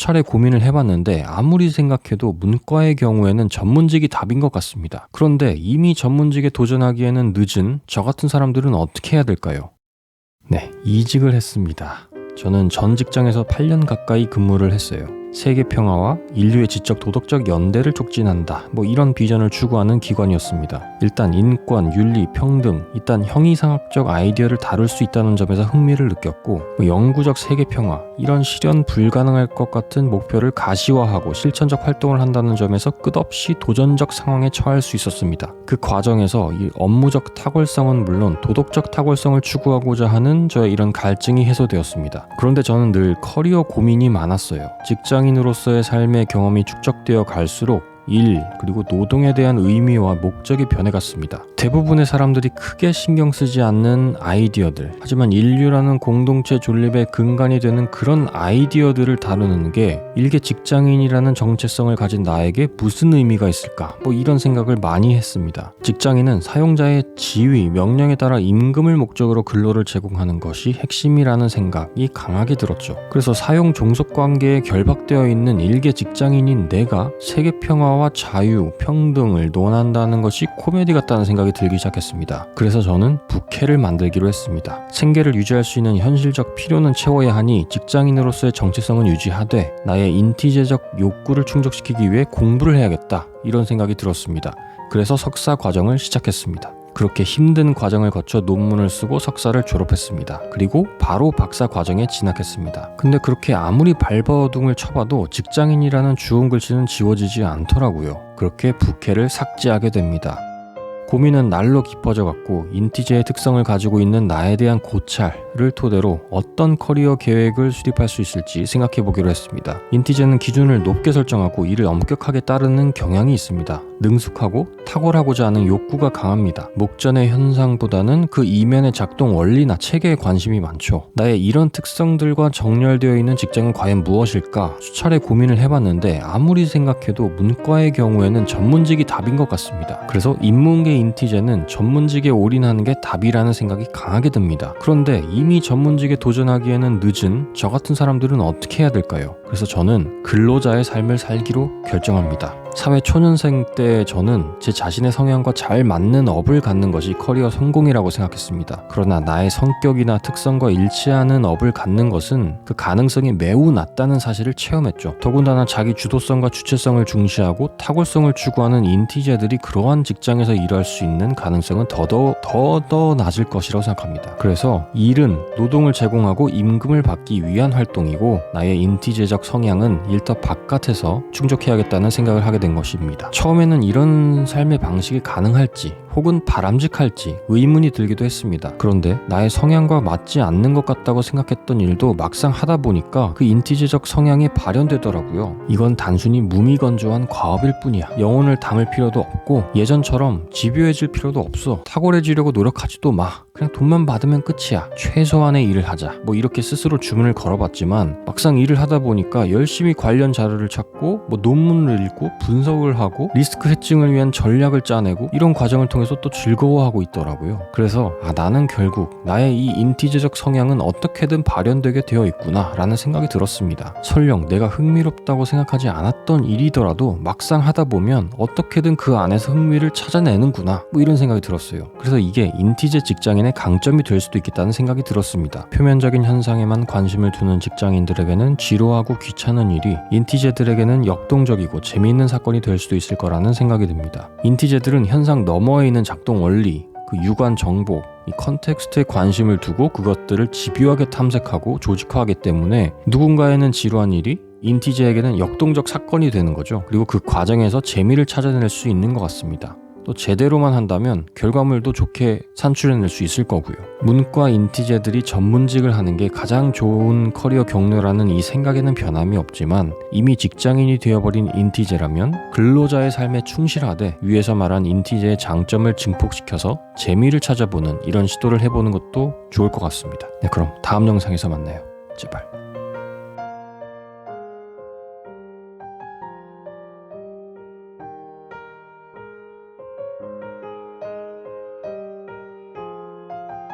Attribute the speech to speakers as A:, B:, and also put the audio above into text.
A: 수차례 고민을 해봤는데 아무리 생각해도 문과의 경우에는 전문직이 답인 것 같습니다. 그런데 이미 전문직에 도전하기에는 늦은 저 같은 사람들은 어떻게 해야 될까요? 네, 이직을 했습니다. 저는 전 직장에서 8년 가까이 근무를 했어요. 세계 평화와 인류의 지적 도덕적 연대를 촉진한다. 이런 비전을 추구하는 기관이었습니다. 일단 인권, 윤리, 평등, 일단 형이상학적 아이디어를 다룰 수 있다는 점에서 흥미를 느꼈고 영구적 세계 평화, 이런 실현 불가능할 것 같은 목표를 가시화하고 실천적 활동을 한다는 점에서 끝없이 도전적 상황에 처할 수 있었습니다. 그 과정에서 이 업무적 탁월성은 물론 도덕적 탁월성을 추구하고자 하는 저의 이런 갈증이 해소되었습니다. 그런데 저는 늘 커리어 고민이 많았어요. 직장인으로서의 삶의 경험이 축적되어 갈수록 일, 그리고 노동에 대한 의미와 목적이 변해갔습니다. 대부분의 사람들이 크게 신경 쓰지 않는 아이디어들, 하지만 인류라는 공동체 존립의 근간이 되는 그런 아이디어들을 다루는 게 일개 직장인이라는 정체성을 가진 나에게 무슨 의미가 있을까? 이런 생각을 많이 했습니다. 직장인은 사용자의 지위, 명령에 따라 임금을 목적으로 근로를 제공하는 것이 핵심이라는 생각이 강하게 들었죠. 그래서 사용 종속 관계에 결박되어 있는 일개 직장인인 내가 세계 평화 와 자유, 평등을 논한다는 것이 코미디 같다는 생각이 들기 시작했습니다. 그래서 저는 부캐를 만들기로 했습니다. 생계를 유지할 수 있는 현실적 필요는 채워야 하니 직장인으로서의 정체성은 유지하되 나의 인티제적 욕구를 충족시키기 위해 공부를 해야겠다. 이런 생각이 들었습니다. 그래서 석사 과정을 시작했습니다. 그렇게 힘든 과정을 거쳐 논문을 쓰고 석사를 졸업했습니다. 그리고 바로 박사 과정에 진학했습니다. 근데 그렇게 아무리 발버둥을 쳐봐도 직장인이라는 주운 글씨는 지워지지 않더라고요. 그렇게 부캐를 삭제하게 됩니다. 고민은 날로 깊어져 갔고 인티제의 특성을 가지고 있는 나에 대한 고찰을 토대로 어떤 커리어 계획을 수립할 수 있을지 생각해 보기로 했습니다. 인티제는 기준을 높게 설정하고 이를 엄격하게 따르는 경향이 있습니다. 능숙하고 탁월하고자 하는 욕구가 강합니다. 목전의 현상보다는 그 이면의 작동 원리나 체계에 관심이 많죠. 나의 이런 특성들과 정렬되어 있는 직장은 과연 무엇일까? 수차례 고민을 해봤는데 아무리 생각해도 문과의 경우에는 전문직이 답인 것 같습니다. 그래서 인문계 인티제는 전문직에 올인하는 게 답이라는 생각이 강하게 듭니다. 그런데 이미 전문직에 도전하기에는 늦은 저 같은 사람들은 어떻게 해야 될까요? 그래서 저는 근로자의 삶을 살기로 결정합니다. 사회 초년생 때 저는 제 자신의 성향과 잘 맞는 업을 갖는 것이 커리어 성공이라고 생각했습니다. 그러나 나의 성격이나 특성과 일치하는 업을 갖는 것은 그 가능성이 매우 낮다는 사실을 체험했죠. 더군다나 자기 주도성과 주체성을 중시하고 탁월성을 추구하는 인티제들이 그러한 직장에서 일할 수 있는 가능성은 더 낮을 것이라고 생각합니다. 그래서 일은 노동을 제공하고 임금을 받기 위한 활동이고 나의 인티제적 성향은 일터 바깥에서 충족해야겠다는 생각을 하게 된 것입니다. 처음에는 이런 삶의 방식이 가능할지 혹은 바람직할지 의문이 들기도 했습니다. 그런데 나의 성향과 맞지 않는 것 같다고 생각했던 일도 막상 하다 보니까 그 인티제적 성향이 발현되더라고요. 이건 단순히 무미건조한 과업일 뿐이야. 영혼을 담을 필요도 없고 예전처럼 집요해질 필요도 없어. 탁월해지려고 노력하지도 마. 그냥 돈만 받으면 끝이야. 최소한의 일을 하자. 이렇게 스스로 주문을 걸어봤지만 막상 일을 하다 보니까 열심히 관련 자료를 찾고 논문을 읽고 분석을 하고 리스크 해칭을 위한 전략을 짜내고 이런 과정을 통해서 또 즐거워하고 있더라고요. 그래서 나는 결국 나의 이 인티제적 성향은 어떻게든 발현되게 되어 있구나 라는 생각이 들었습니다. 설령 내가 흥미롭다고 생각하지 않았던 일이더라도 막상 하다 보면 어떻게든 그 안에서 흥미를 찾아내는구나 이런 생각이 들었어요. 그래서 이게 인티제 직장인의 강점이 될 수도 있겠다는 생각이 들었습니다. 표면적인 현상에만 관심을 두는 직장인들에게는 지루하고 귀찮은 일이 인티제들에게는 역동적이고 재미있는 사건이 될 수도 있을 거라는 생각이 듭니다. 인티제들은 현상 너머에 있는 작동 원리, 그 유관 정보, 이 컨텍스트에 관심을 두고 그것들을 집요하게 탐색하고 조직화하기 때문에 누군가에는 지루한 일이 인티제에게는 역동적 사건이 되는 거죠. 그리고 그 과정에서 재미를 찾아낼 수 있는 것 같습니다. 또 제대로만 한다면 결과물도 좋게 산출해낼 수 있을 거고요. 문과 인티제들이 전문직을 하는 게 가장 좋은 커리어 경로라는 이 생각에는 변함이 없지만 이미 직장인이 되어버린 인티제라면 근로자의 삶에 충실하되 위에서 말한 인티제의 장점을 증폭시켜서 재미를 찾아보는 이런 시도를 해보는 것도 좋을 것 같습니다. 네, 그럼 다음 영상에서 만나요. 제발.